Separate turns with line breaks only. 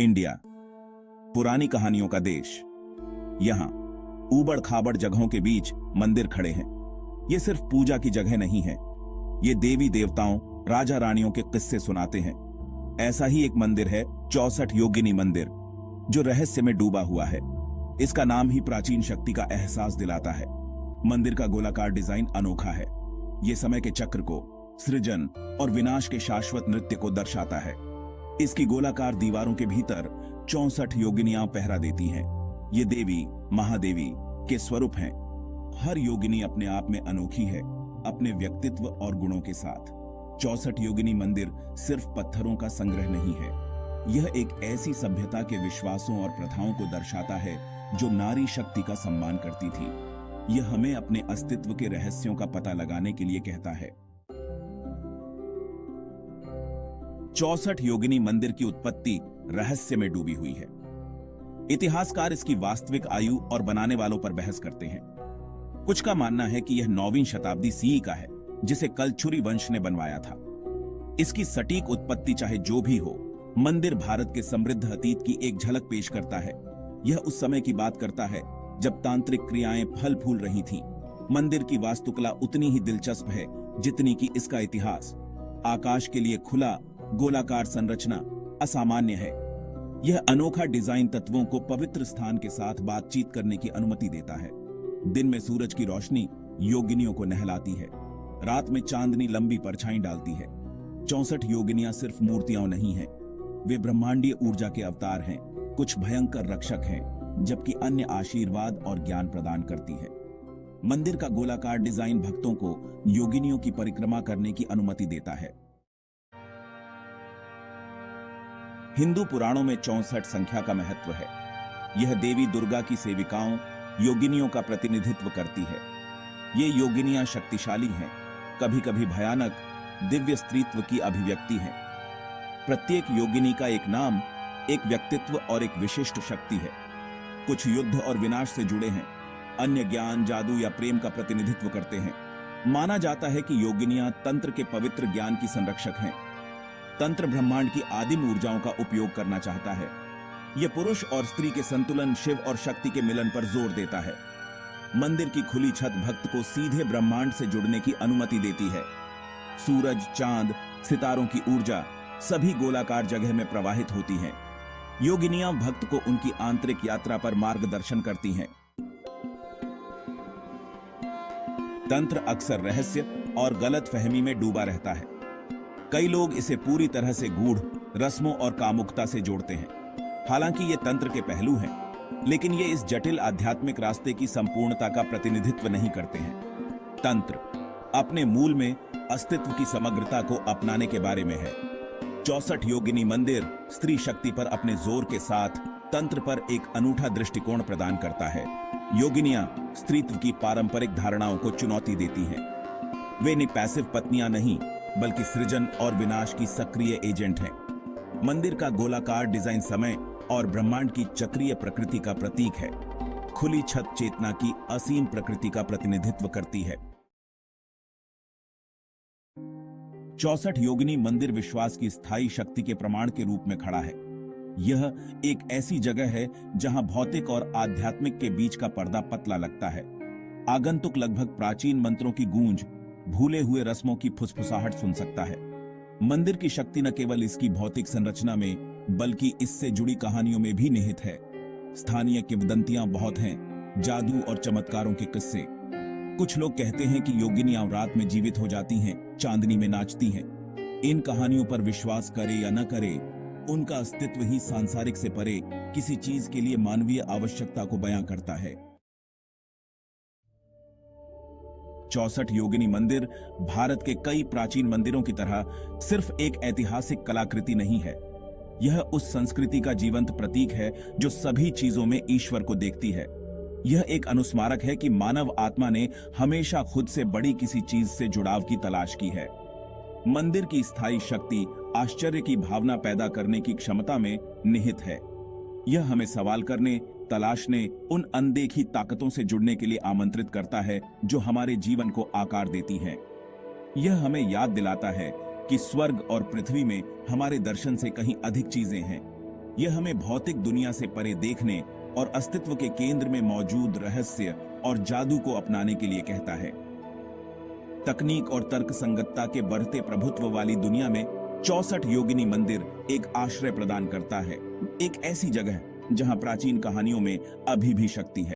India, पुरानी कहानियों का देश। यहाँ ऊबड़ खाबड़ जगहों के बीच मंदिर खड़े हैं। ये सिर्फ पूजा की जगह नहीं है, ये देवी देवताओं, राजा रानियों के किस्से सुनाते हैं। ऐसा ही एक मंदिर है 64 योगिनी मंदिर, जो रहस्य में डूबा हुआ है। इसका नाम ही प्राचीन शक्ति का एहसास दिलाता है। मंदिर का गोलाकार डिजाइन अनोखा है। ये समय के चक्र को, सृजन और विनाश के शाश्वत नृत्य को दर्शाता है। इसकी गोलाकार दीवारों के भीतर 64 योगिनियां पहरा देती हैं। ये देवी, महादेवी के स्वरूप हैं। हर योगिनी अपने आप में अनोखी है, अपने व्यक्तित्व और गुणों के साथ। 64 योगिनी मंदिर सिर्फ पत्थरों का संग्रह नहीं है, यह एक ऐसी सभ्यता के विश्वासों और प्रथाओं को दर्शाता है जो नारी शक्ति का सम्मान करती थी। यह हमें अपने अस्तित्व के रहस्यों का पता लगाने के लिए कहता है। 64 योगिनी मंदिर की उत्पत्ति रहस्य में डूबी हुई है। इतिहासकार इसकी वास्तविक आयु और बनाने वालों पर बहस करते हैं। कुछ का मानना है कि यह 9वीं शताब्दी सीई का है, जिसे कलचुरी वंश ने बनवाया था। इसकी सटीक उत्पत्ति चाहे जो भी हो, मंदिर भारत के समृद्ध अतीत की एक झलक पेश करता है। यह उस समय की बात करता है जब तांत्रिक क्रियाएं फल फूल रही थीं। मंदिर की वास्तुकला उतनी ही दिलचस्प है जितनी कि इसका इतिहास। आकाश के लिए खुला गोलाकार संरचना असामान्य है। यह अनोखा डिजाइन तत्वों को पवित्र स्थान के साथ बातचीत करने की अनुमति देता है। दिन में सूरज की रोशनी योगिनियों को नहलाती है, रात में चांदनी लंबी परछाई डालती है। 64 योगिनियां सिर्फ मूर्तियां नहीं हैं, वे ब्रह्मांडीय ऊर्जा के अवतार हैं। कुछ भयंकर रक्षक हैं, जबकि अन्य आशीर्वाद और ज्ञान प्रदान करती है। मंदिर का गोलाकार डिजाइन भक्तों को योगिनियों की परिक्रमा करने की अनुमति देता है। हिंदू पुराणों में 64 संख्या का महत्व है। यह देवी दुर्गा की सेविकाओं, योगिनियों का प्रतिनिधित्व करती है। ये योगिनियां शक्तिशाली हैं, कभी कभी भयानक, दिव्य स्त्रीत्व की अभिव्यक्ति हैं। प्रत्येक योगिनी का एक नाम, एक व्यक्तित्व और एक विशिष्ट शक्ति है। कुछ युद्ध और विनाश से जुड़े हैं, अन्य ज्ञान, जादू या प्रेम का प्रतिनिधित्व करते हैं। माना जाता है कि योगिनियां तंत्र के पवित्र ज्ञान की संरक्षक हैं। तंत्र ब्रह्मांड की आदिम ऊर्जाओं का उपयोग करना चाहता है। यह पुरुष और स्त्री के संतुलन, शिव और शक्ति के मिलन पर जोर देता है। मंदिर की खुली छत भक्त को सीधे ब्रह्मांड से जुड़ने की अनुमति देती है। सूरज, चांद, सितारों की ऊर्जा सभी गोलाकार जगह में प्रवाहित होती हैं। योगिनियां भक्त को उनकी आंतरिक यात्रा पर मार्गदर्शन करती हैं। तंत्र अक्सर रहस्य और गलतफहमी में डूबा रहता है। कई लोग इसे पूरी तरह से गूढ़, रस्मों और कामुकता से जोड़ते हैं। हालांकि ये तंत्र के पहलू हैं, लेकिन ये इस जटिल आध्यात्मिक रास्ते की संपूर्णता का प्रतिनिधित्व नहीं करते हैं। तंत्र अपने मूल में अस्तित्व की समग्रता को अपनाने के बारे में है। 64 योगिनी मंदिर स्त्री शक्ति पर अपने जोर के साथ तंत्र पर एक अनूठा दृष्टिकोण प्रदान करता है। योगिनियां स्त्रीत्व की पारंपरिक धारणाओं को चुनौती देती हैं। वे निपैसिव पत्नियां नहीं, बल्कि सृजन और विनाश की सक्रिय एजेंट हैं। मंदिर का गोलाकार डिजाइन समय और ब्रह्मांड की चक्रीय प्रकृति का प्रतीक है। खुली छत चेतना की असीम प्रकृति का प्रतिनिधित्व करती है। 64 योगिनी मंदिर विश्वास की स्थायी शक्ति के प्रमाण के रूप में खड़ा है। यह एक ऐसी जगह है जहां भौतिक और आध्यात्मिक के बीच का पर्दा पतला लगता है। आगंतुक लगभग प्राचीन मंत्रों की गूंज, भूले हुए रस्मों की फुसफुसाहट सुन सकता है। मंदिर की शक्ति न केवल इसकी भौतिक संरचना में, बल्कि इससे जुड़ी कहानियों में भी निहित है। स्थानीय किंवदंतियां बहुत हैं, जादू और चमत्कारों के किस्से। कुछ लोग कहते हैं कि योगिनियां रात में जीवित हो जाती हैं, चांदनी में नाचती हैं। इन कहानियों पर विश्वास करे या न करे, उनका अस्तित्व ही सांसारिक से परे किसी चीज के लिए मानवीय आवश्यकता को बयां करता है। 64 योगिनी मंदिर भारत के कई प्राचीन मंदिरों की तरह सिर्फ एक ऐतिहासिक कलाकृति नहीं है। यह उस संस्कृति का जीवंत प्रतीक है जो सभी चीजों में ईश्वर को देखती है। यह एक अनुस्मारक है कि मानव आत्मा ने हमेशा खुद से बड़ी किसी चीज से जुड़ाव की तलाश की है। मंदिर की स्थायी शक्ति आश्चर्य की भावना पैदा करने की क्षमता में निहित है। यह हमें सवाल करने, तलाशने, उन अनदेखी ताकतों से जुड़ने के लिए आमंत्रित करता है जो हमारे जीवन को आकार देती हैं। यह हमें याद दिलाता है कि स्वर्ग और पृथ्वी में हमारे दर्शन से कहीं अधिक चीजें हैं। यह हमें भौतिक दुनिया से परे देखने और अस्तित्व के केंद्र में मौजूद रहस्य और जादू को अपनाने के लिए कहता है। तकनीक और तर्क संगतता के बढ़ते प्रभुत्व वाली दुनिया में 64 योगिनी मंदिर एक आश्रय प्रदान करता है, एक ऐसी जगह जहां प्राचीन कहानियों में अभी भी शक्ति है।